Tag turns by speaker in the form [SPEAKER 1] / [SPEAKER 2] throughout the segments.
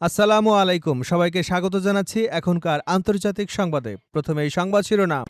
[SPEAKER 1] আসসালামু আলাইকুম, সবাইকে স্বাগত জানাচ্ছি এখনকার আন্তর্জাতিক সংবাদে। প্রথমে এই সংবাদ শিরোনাম।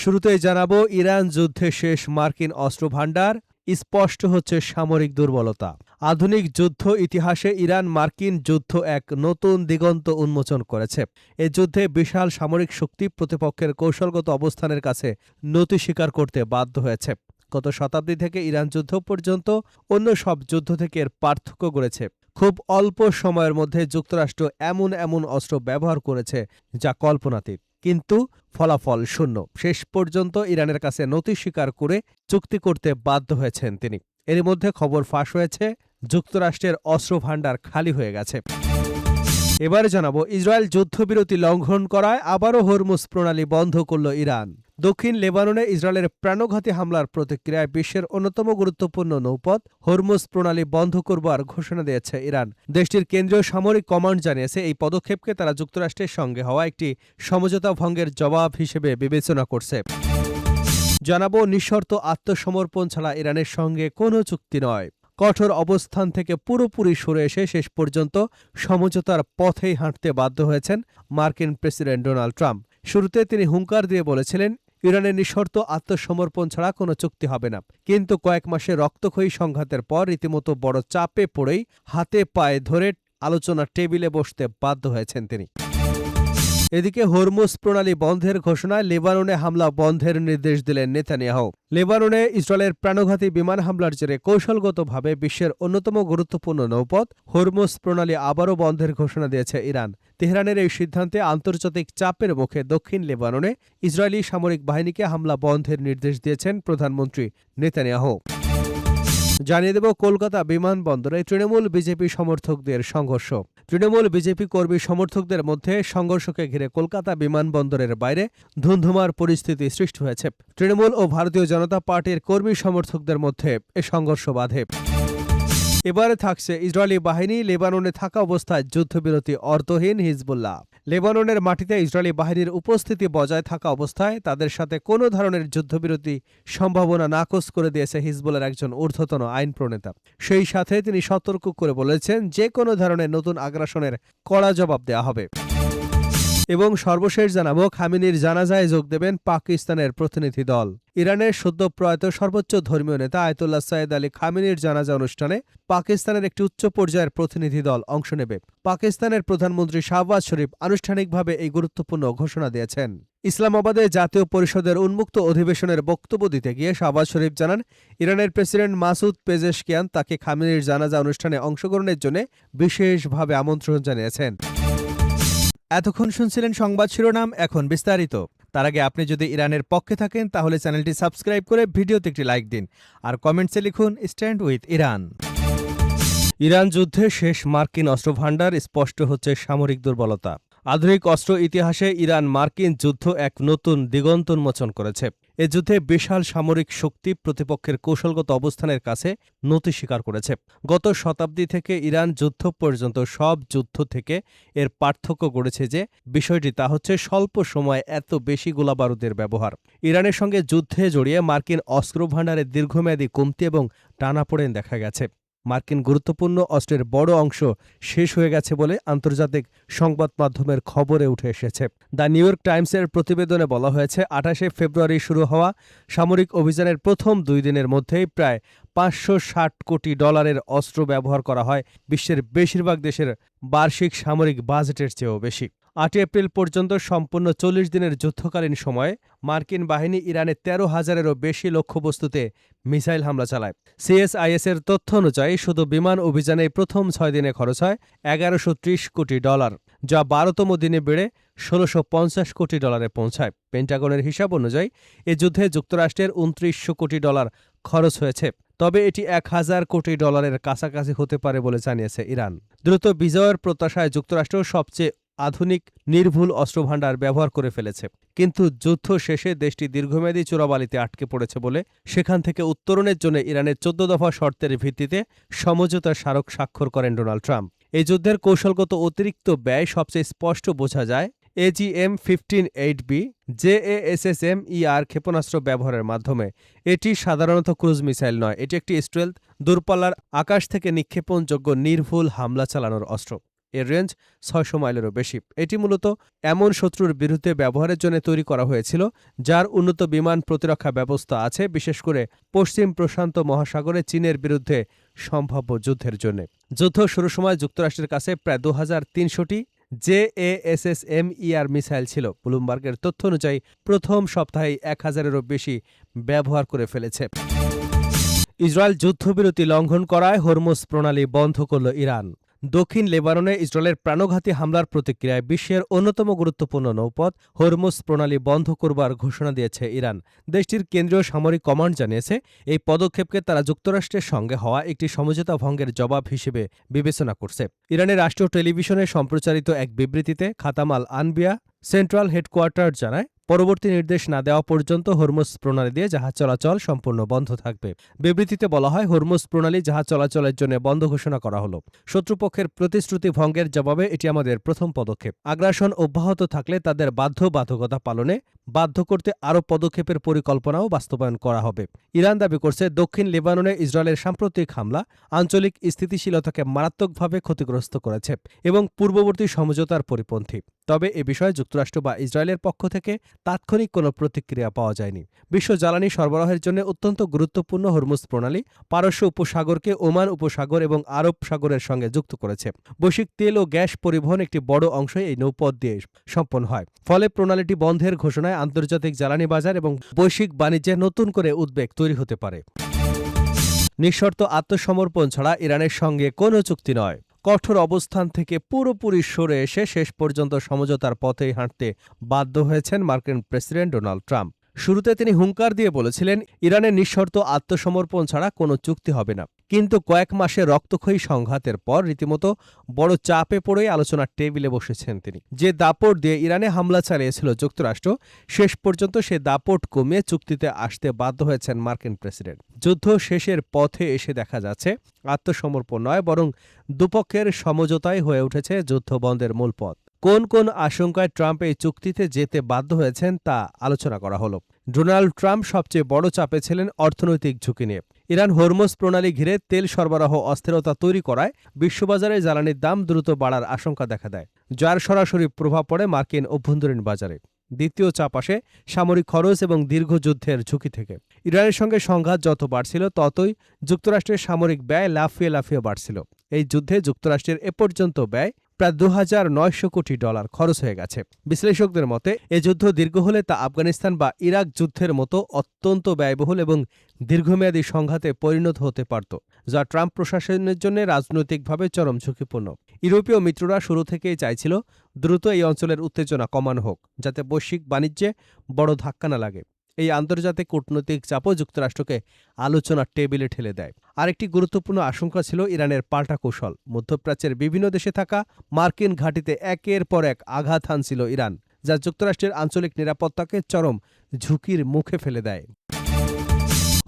[SPEAKER 1] শুরুতেই জানাবো, ইরান যুদ্ধে শেষ মার্কিন অস্ত্র ভান্ডার, স্পষ্ট হচ্ছে সামরিক দুর্বলতা। আধুনিক যুদ্ধ ইতিহাসে ইরান মার্কিন যুদ্ধ এক নতুন দিগন্ত উন্মোচন করেছে। এ যুদ্ধে বিশাল সামরিক শক্তি প্রতিপক্ষের কৌশলগত অবস্থানের কাছে নতি স্বীকার করতে বাধ্য হয়েছে। গত শতাব্দী থেকে ইরান যুদ্ধ পর্যন্ত অন্য সব যুদ্ধ থেকে এর পার্থক্য গড়েছে। খুব অল্প সময়ের মধ্যে যুক্তরাষ্ট্র এমন এমন অস্ত্র ব্যবহার করেছে যা কল্পনাতীত, কিন্তু ফলাফল শূন্য। শেষ পর্যন্ত ইরানের কাছে নতি স্বীকার করে চুক্তি করতে বাধ্য হয়েছেন তিনি। এর মধ্যে খবর ফাঁস হয়েছে, যুক্তরাষ্ট্রের অস্ত্র ভান্ডার খালি হয়ে গেছে। এবারে জানাবো, ইসরায়েল যুদ্ধবিরতি লঙ্ঘন করায় আবারও হরমুজ প্রণালী বন্ধ করল ইরান। দক্ষিণ লেবাননে ইসরায়েলের প্রাণঘাতী হামলার প্রতিক্রিয়ায় বিশ্বের অন্যতম গুরুত্বপূর্ণ নৌপথ হরমুজ প্রণালী বন্ধ করবার ঘোষণা দিয়েছে ইরান। দেশটির কেন্দ্রীয় সামরিক কমান্ড জানিয়েছে, এই পদক্ষেপকে তারা যুক্তরাষ্ট্রের সঙ্গে হওয়া একটি সমঝোতা ভঙ্গের জবাব হিসেবে বিবেচনা করছে। জানাবো, নিঃশর্ত আত্মসমর্পণ ছাড়া ইরানের সঙ্গে কোনো চুক্তি নয়। কঠোর অবস্থান থেকে পুরোপুরি সরে এসে শেষ পর্যন্ত সমঝোতার পথেই হাঁটতে বাধ্য হয়েছেন মার্কিন প্রেসিডেন্ট ডোনাল্ড ট্রাম্প। শুরুতে তিনি হুঙ্কার দিয়ে বলেছিলেন, ইরানের নিঃশর্ত আত্মসমর্পণ ছাড়া কোনো চুক্তি হবে না। কিন্তু কয়েক মাসে রক্তক্ষয়ী সংঘাতের পর রীতিমতো বড় চাপে পড়েই হাতে পায়ে ধরে আলোচনার টেবিলে বসতে বাধ্য হয়েছেন তিনি। এদিকে হরমুজ প্রণালী বন্ধের ঘোষণায় লেবাননে হামলা বন্ধের নির্দেশ দিলেন নেতানিয়াহু। লেবাননে ইসরায়েলের প্রাণঘাতী বিমান হামলার জেরে কৌশলগতভাবে বিশ্বের অন্যতম গুরুত্বপূর্ণ নৌপথ হরমুজ প্রণালী আবারও বন্ধের ঘোষণা দিয়েছে ইরান। তেহরানের এই সিদ্ধান্তে আন্তর্জাতিক চাপের মুখে দক্ষিণ লেবাননে ইসরায়েলি সামরিক বাহিনীকে হামলা বন্ধের নির্দেশ দিয়েছেন প্রধানমন্ত্রী নেতানিয়াহু। জানিয়ে দেব, কলকাতা বিমানবন্দরে তৃণমূল বিজেপি সমর্থকদের সংঘর্ষ। তৃণমূল বিজেপি কর্মী সমর্থকদের মধ্যে সংঘর্ষকে ঘিরে কলকাতা বিমানবন্দরের বাইরে ধুন্ধুমার পরিস্থিতি সৃষ্টি হয়েছে। তৃণমূল ও ভারতীয় জনতা পার্টির কর্মী সমর্থকদের মধ্যে এ সংঘর্ষ বাধে। এবারে থাকছে, ইসরায়েলি বাহিনী লেবাননে থাকা অবস্থায় যুদ্ধবিরতি অর্থহীন। হিজবুল্লাহ লেবাননের মাটিতে ইসরায়েলি বাহিনীর উপস্থিতি বজায় থাকা অবস্থায় তাদের সাথে কোনো ধরনের যুদ্ধবিরতি সম্ভাবনা নাকচ করে দিয়েছে হিজবুল্লাহর একজন ঊর্ধ্বতন আইন প্রণেতা। সেই সাথে তিনি সতর্ক করে বলেছেন, যে কোনো ধরনের নতুন আগ্রাসনের কড়া জবাব দেওয়া হবে। এবং সর্বশেষ জানাবো, খামেনির জানাজায় যোগ দেবেন পাকিস্তানের প্রতিনিধি দল। ইরানের সদ্য প্রয়াত সর্বোচ্চ ধর্মীয় নেতা আয়াতুল্লাহ সাইয়েদ আলী খামেনির জানাজা অনুষ্ঠানে পাকিস্তানের একটি উচ্চ পর্যায়ের প্রতিনিধি দল অংশ নেবে। পাকিস্তানের প্রধানমন্ত্রী শাহবাজ শরীফ আনুষ্ঠানিকভাবে এই গুরুত্বপূর্ণ ঘোষণা দিয়েছেন। ইসলামাবাদে জাতীয় পরিষদের উন্মুক্ত অধিবেশনের বক্তব্য দিতে গিয়ে শাহবাজ শরীফ জানান, ইরানের প্রেসিডেন্ট মাসুদ পেজেশকিয়ান তাকে খামেনির জানাজা অনুষ্ঠানে অংশগ্রহণের জন্য বিশেষভাবে আমন্ত্রণ জানিয়েছেন। এতক্ষণ শুনছিলেন সংবাদ শিরোনাম, এখন বিস্তারিত। তার আগে আপনি যদি ইরানের পক্ষে থাকেন তাহলে চ্যানেলটি সাবস্ক্রাইব করে ভিডিওতে একটি লাইক দিন আর কমেন্টসে লিখুন স্ট্যান্ড উইথ ইরান। ইরান যুদ্ধে শেষ মার্কিন অস্ত্র ভান্ডার, স্পষ্ট হচ্ছে সামরিক দুর্বলতা। আধুনিক অস্ত্র ইতিহাসে ইরান মার্কিন যুদ্ধ এক নতুন দিগন্ত উন্মোচন করেছে। এ যুদ্ধে বিশাল সামরিক শক্তি প্রতিপক্ষের কৌশলগত অবস্থানের কাছে নতি স্বীকার করেছে। গত শতাব্দী থেকে ইরান যুদ্ধ পর্যন্ত সব যুদ্ধ থেকে এর পার্থক্য গড়েছে যে বিষয়টি, তা হচ্ছে স্বল্প সময়ে এত বেশি গোলাবারুদের ব্যবহার। ইরানের সঙ্গে যুদ্ধে জড়িয়ে মার্কিন অস্ত্র ভান্ডারের দীর্ঘমেয়াদী কমতি এবং টানাপোড়েন দেখা গেছে। মার্কিন গুরুত্বপূর্ণ অস্ত্রের বড় অংশ শেষ হয়ে গেছে বলে আন্তর্জাতিক সংবাদ মাধ্যমের খবরে উঠে এসেছে। দ্য নিউ ইয়র্ক টাইমসের প্রতিবেদনে বলা হয়েছে, 28শে ফেব্রুয়ারি শুরু হওয়া সামরিক অভিযানের প্রথম 2 দিনের মধ্যেই প্রায় $560 কোটি অস্ত্র ব্যবহার করা হয়, বিশ্বের বেশিরভাগ দেশের বার্ষিক সামরিক বাজেটের চেয়েও বেশি। 8 এপ্রিল পর্যন্ত সম্পূর্ণ 40 দিনের যুদ্ধকালীন সময়ে মার্কিন বাহিনী ইরানের 13,000-এরও বেশি লক্ষ্যবস্তুতে মিসাইল হামলা চালায়। সিএসআইএস-এর তথ্য অনুযায়ী শুধু বিমান অভিযানে প্রথম 6 দিনে খরচ হয় $1130 কোটি, যা 12তম দিনে বেড়ে $1650 কোটি পৌঁছায়। পেন্টাগনের হিসাব অনুযায়ী এ যুদ্ধে যুক্তরাষ্ট্রের $2900 কোটি খরচ হয়েছে, তবে এটি $1000 কোটি কাছাকাছি হতে পারে বলে জানিয়েছে ইরান। দ্রুত বিজয়ের প্রত্যাশায় যুক্তরাষ্ট্র সবচেয়ে আধুনিক নির্ভুল অস্ত্রভান্ডার ব্যবহার করে ফেলেছে, কিন্তু যুদ্ধ শেষে দেশটি দীর্ঘমেয়াদী চোরাবালিতে আটকে পড়েছে বলে সেখান থেকে উত্তরণের জন্য ইরানের 14 দফা শর্তের ভিত্তিতে সমঝোতার স্মারক স্বাক্ষর করেন ডোনাল্ড ট্রাম্প। এই যুদ্ধের কৌশলগত অতিরিক্ত ব্যয় সবচেয়ে স্পষ্ট বোঝা যায় AGM-15-8B JASSM-ER ক্ষেপণাস্ত্র ব্যবহারের মাধ্যমে। এটি সাধারণত ক্রুজ মিসাইল নয়, এটি একটি স্টেলথ দূরপাল্লার আকাশ থেকে নিক্ষেপণযোগ্য নির্ভুল হামলা চালানোর অস্ত্র। এর রেঞ্জ ৬০০ মাইলেরও বেশি। এটি মূলত এমন শত্রুর বিরুদ্ধে ব্যবহারের জন্য তৈরি করা হয়েছিল যার উন্নত বিমান প্রতিরক্ষা ব্যবস্থা আছে, বিশেষ করে পশ্চিম প্রশান্ত মহাসাগরে চীনের বিরুদ্ধে সম্ভাব্য যুদ্ধের জন্য। যুদ্ধ শুরুর সময় যুক্তরাষ্ট্রের কাছে প্রায় ২৩০০টি JASSM-ER মিসাইল ছিল। ব্লুমবার্গের তথ্য অনুযায়ী প্রথম সপ্তাহে ১,০০০-এরও বেশি ব্যবহার করে ফেলেছে। ইসরায়েল যুদ্ধবিরতি লঙ্ঘন করায় হরমুজ প্রণালী বন্ধ করল ইরান। দক্ষিণ লেবাননে ইসরায়েলের প্রাণঘাতী হামলার প্রতিক্রিয়ায় বিশ্বের অন্যতম গুরুত্বপূর্ণ নৌপথ হরমুজ প্রণালী বন্ধ করবার ঘোষণা দিয়েছে ইরান। দেশটির কেন্দ্রীয় সামরিক কমান্ড জানিয়েছে, এই পদক্ষেপকে তারা যুক্তরাষ্ট্রের সঙ্গে হওয়া একটি সমঝোতা ভঙ্গের জবাব হিসেবে বিবেচনা করছে। ইরানের রাষ্ট্রীয় টেলিভিশনে সম্প্রচারিত এক বিবৃতিতে খাতাম আল আনবিয়া সেন্ট্রাল হেডকোয়ার্টার জানায়, পরবর্তী নির্দেশ না দেওয়া পর্যন্ত হরমুজ প্রণালী দিয়ে জাহাজ চলাচল সম্পূর্ণ বন্ধ থাকবে। বিবৃতিতে বলা হয়, হরমুজ প্রণালী জাহাজ চলাচলের জন্য বন্ধ ঘোষণা করা হলো। শত্রুপক্ষের প্রতিশ্রুতি ভঙ্গের জবাবে এটি আমাদের প্রথম পদক্ষেপ। আগ্রাসন অব্যাহত থাকলে তাদের বাধ্যবাধকতা পালনে বাধ্য করতে আরও পদক্ষেপের পরিকল্পনাও বাস্তবায়ন করা হবে। ইরান দাবি করছে, দক্ষিণ লেবাননে ইসরায়েলের সাম্প্রতিক হামলা আঞ্চলিক স্থিতিশীলতাকে মারাত্মকভাবে ক্ষতিগ্রস্ত করেছে এবং পূর্ববর্তী সমঝোতার পরিপন্থী। তবে এ বিষয়ে যুক্তরাষ্ট্র বা ইসরায়েলের পক্ষ থেকে তাৎক্ষণিক কোনো প্রতিক্রিয়া পাওয়া যায়নি। বিশ্ব জ্বালানি সরবরাহের জন্য অত্যন্ত গুরুত্বপূর্ণ হরমুজ প্রণালী পারস্য উপসাগরকে ওমান উপসাগর এবং আরব সাগরের সঙ্গে যুক্ত করেছে। বৈশ্বিক তেল ও গ্যাস পরিবহন একটি বড় অংশ এই নৌপথ দিয়ে সম্পন্ন হয়। ফলে প্রণালীটি বন্ধের ঘোষণায় আন্তর্জাতিক জ্বালানি বাজার এবং বৈশ্বিক বাণিজ্যে নতুন করে উদ্বেগ তৈরি হতে পারে। নিঃশর্ত আত্মসমর্পণ ছাড়া ইরানের সঙ্গে কোনো চুক্তি নয়। কঠোর অবস্থান থেকে পুরোপুরি সরে এসে শেষ পর্যন্ত সমঝোতার পথেই হাঁটতে বাধ্য হয়েছেন মার্কিন প্রেসিডেন্ট ডোনাল্ড ট্রাম্প। শুরুতে তিনি হুঙ্কার দিয়ে বলেছিলেন, ইরানের নিঃশর্ত আত্মসমর্পণ ছাড়া কোনো চুক্তি হবে না। কিন্তু কয়েক মাসে রক্তক্ষয়ী সংঘাতের পর রীতিমতো বড় চাপে পড়েই আলোচনার টেবিলে বসেছেন তিনি। যে দাপট দিয়ে ইরানে হামলা চালিয়েছিল যুক্তরাষ্ট্র, শেষ পর্যন্ত সে দাপট কমিয়ে চুক্তিতে আসতে বাধ্য হয়েছেন মার্কিন প্রেসিডেন্ট। যুদ্ধ শেষের পথে এসে দেখা যাচ্ছে, আত্মসমর্পণ নয় বরং দুপক্ষের সমঝোতাই হয়ে উঠেছে যুদ্ধ বন্ধের মূল পথ। কোন কোন আশঙ্কায় ট্রাম্প এই চুক্তিতে যেতে বাধ্য হয়েছেন তা আলোচনা করা হলো। ডোনাল্ড ট্রাম্প সবচেয়ে বড় চাপে ছিলেন অর্থনৈতিক ঝুঁকি নিয়ে। ইরান হরমুজ প্রণালী ঘিরে তেল সরবরাহ অস্থিরতা তৈরি করায় বিশ্ববাজারে জ্বালানির দাম দ্রুত বাড়ার আশঙ্কা দেখা দেয়, যার সরাসরি প্রভাব পড়ে মার্কিন অভ্যন্তরীণ বাজারে। দ্বিতীয় চাপ আসে সামরিক খরচ এবং দীর্ঘ যুদ্ধের ঝুঁকি থেকে। ইরানের সঙ্গে সংঘাত যত বাড়ছিল ততই যুক্তরাষ্ট্রের সামরিক ব্যয় লাফিয়ে লাফিয়ে বাড়ছিল। এই যুদ্ধে যুক্তরাষ্ট্রের এ পর্যন্ত ব্যয় প্রায় $2,900 কোটি খরচ হয়ে গেছে। বিশ্লেষকদের মতে, এ যুদ্ধ দীর্ঘ হলে তা আফগানিস্তান বা ইরাক যুদ্ধের মতো অত্যন্ত ব্যয়বহুল এবং দীর্ঘমেয়াদী সংঘাতে পরিণত হতে পারত, যা ট্রাম্প প্রশাসনের জন্য রাজনৈতিকভাবে চরম ঝুঁকিপূর্ণ। ইউরোপীয় মিত্ররা শুরু থেকেই চাইছিল দ্রুত এই অঞ্চলের উত্তেজনা কমানো হোক, যাতে বৈশ্বিক বাণিজ্যে বড় ধাক্কা না লাগে। এই আন্তর্জাতিক কূটনৈতিক চাপও যুক্তরাষ্ট্রকে আলোচনার টেবিলে ঠেলে দেয়। আরেকটি গুরুত্বপূর্ণ আশঙ্কা ছিল ইরানের পাল্টা কৌশল। মধ্যপ্রাচ্যের বিভিন্ন দেশে থাকা মার্কিন ঘাঁটিতে একের পর এক আঘাত হানছিল ইরান, যা যুক্তরাষ্ট্রের আঞ্চলিক নিরাপত্তাকে চরম ঝুঁকির মুখে ফেলে দেয়।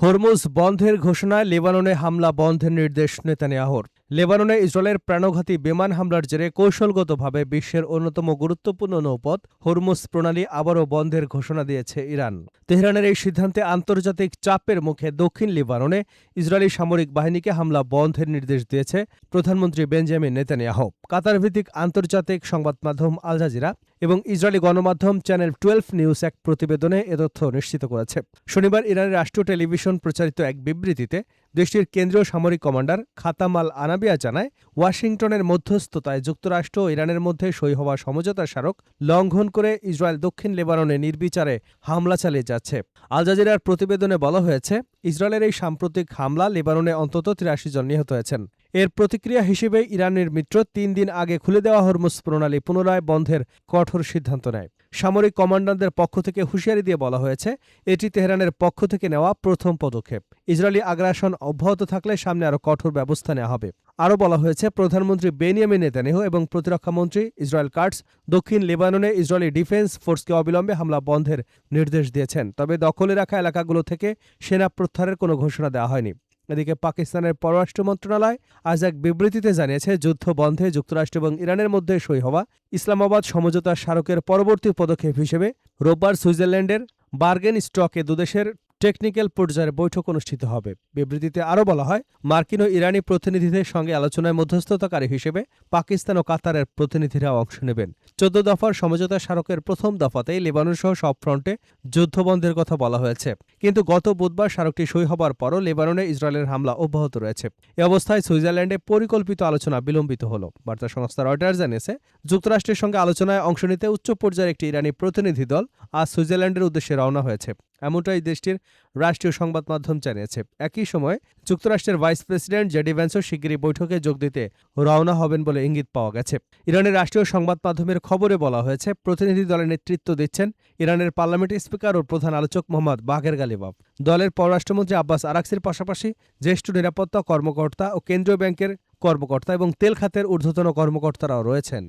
[SPEAKER 1] হরমুজ বন্ধের ঘোষণায় লেবাননে হামলা বন্ধের নির্দেশ নেতানিয়াহুর। লেবাননে ইসরায়েলের প্রাণঘাতী বিমান হামলার জেরে কৌশলগতভাবে বিশ্বের অন্যতম গুরুত্বপূর্ণ নৌপথ হরমুজ প্রণালী আবারও বন্ধের ঘোষণা দিয়েছে ইরান। তেহরানের এই সিদ্ধান্তে আন্তর্জাতিক চাপের মুখে দক্ষিণ লেবাননে ইসরায়েলি সামরিক বাহিনীকে হামলা বন্ধের নির্দেশ দিয়েছে প্রধানমন্ত্রী বেঞ্জামিন নেতানিয়াহু। কাতার ভিত্তিক আন্তর্জাতিক সংবাদ মাধ্যম আল জাজিরা এবং ইসরায়েলি গণমাধ্যম চ্যানেল 12 নিউজ এক প্রতিবেদনে এ তথ্য নিশ্চিত করেছে। শনিবার ইরানের রাষ্ট্রীয় টেলিভিশন প্রচারিত এক বিবৃতিতে দেশটির কেন্দ্রীয় সামরিক কমান্ডার খাতাম আল আনাবিয়া জানায়, ওয়াশিংটনের মধ্যস্থতায় যুক্তরাষ্ট্র ও ইরানের মধ্যে সই হওয়া সমঝোতা স্মারক লঙ্ঘন করে ইসরায়েল দক্ষিণ লেবাননে নির্বিচারে হামলা চালিয়ে যাচ্ছে। আল জাজিরার প্রতিবেদনে বলা হয়েছে, ইসরায়েলের এই সাম্প্রতিক হামলা লেবাননে অন্তত 83 জন নিহত হয়েছেন। এর প্রতিক্রিয়া হিসেবে ইরানের মিত্র 3 দিন আগে খুলে দেওয়া হরমুজ প্রণালী পুনরায় বন্ধের কঠোর সিদ্ধান্ত নেয়। সামরিক কমান্ডারদের পক্ষ থেকে হুঁশিয়ারি দিয়ে বলা হয়েছে, এটি তেহরানের পক্ষ থেকে নেওয়া প্রথম পদক্ষেপ। ইসরায়েলি আগ্রাসন অব্যাহত থাকলে সামনে আরও কঠোর ব্যবস্থা নেওয়া হবে। আরও বলা হয়েছে, প্রধানমন্ত্রী বেনিয়ামিন নেতানিয়াহু এবং প্রতিরক্ষামন্ত্রী ইসরায়েল কাটস দক্ষিণ লেবাননে ইসরায়েলি ডিফেন্স ফোর্সকে অবিলম্বে হামলা বন্ধের নির্দেশ দিয়েছেন। তবে দখলে রাখা এলাকাগুলো থেকে সেনা প্রত্যাহারের কোনো ঘোষণা দেওয়া হয়নি। এদিকে পাকিস্তানের পররাষ্ট্র মন্ত্রণালয় আজ এক বিবৃতিতে জানিয়েছে, যুদ্ধ বন্ধে যুক্তরাষ্ট্র এবং ইরানের মধ্যে সই হওয়া ইসলামাবাদ সমঝোতা স্মারকের পরবর্তী পদক্ষেপ হিসেবে রোববার সুইজারল্যান্ডের বার্গেন স্টকে দুদেশের টেকনিক্যাল পর্যায়ের বৈঠক অনুষ্ঠিত হবে। বিবৃতিতে আরও বলা হয়, মার্কিন ও ইরানি প্রতিনিধিদের সঙ্গে আলোচনায় মধ্যস্থতাকারী হিসেবে পাকিস্তান ও কাতারের প্রতিনিধিরা অংশ নেবেন। ১৪ দফার সমঝোতা স্মারকের প্রথম দফাতেই লেবানন সহ সব ফ্রন্টে যুদ্ধবন্ধের কথা বলা হয়েছে, কিন্তু গত বুধবার স্মারকটি সই হবার পরও লেবাননে ইসরায়েলের হামলা অব্যাহত রয়েছে। এ অবস্থায় সুইজারল্যান্ডে পরিকল্পিত আলোচনা বিলম্বিত হল। বার্তা সংস্থা রয়টার্স জানিয়েছে, যুক্তরাষ্ট্রের সঙ্গে আলোচনায় অংশ নিতে উচ্চ পর্যায়ের একটি ইরানি প্রতিনিধি দল আজ সুইজারল্যান্ডের উদ্দেশ্যে রওনা হয়েছে, এমনটাই দেশটির রাষ্ট্রীয় সংবাদ মাধ্যম জানিয়েছে। একই সময় যুক্তরাষ্ট্রের ভাইস প্রেসিডেন্ট জেডি ভ্যান্সও শিগগিরই বৈঠকে যোগ দিতে রওনা হবেন বলে ইঙ্গিত পাওয়া গেছে। ইরানের রাষ্ট্রীয় সংবাদ মাধ্যমের খবরে বলা হয়েছে, প্রতিনিধি দলের নেতৃত্ব দিচ্ছেন ইরানের পার্লামেন্ট স্পিকার ও প্রধান আলোচক মোহাম্মদ বাঘের গালিবাফ। দলের পররাষ্ট্রমন্ত্রী আব্বাস আরাকসির পাশাপাশি জ্যেষ্ঠ নিরাপত্তা কর্মকর্তা ও কেন্দ্রীয় ব্যাংকের কর্মকর্তা এবং তেল খাতের ঊর্ধ্বতন কর্মকর্তারাও রয়েছেন।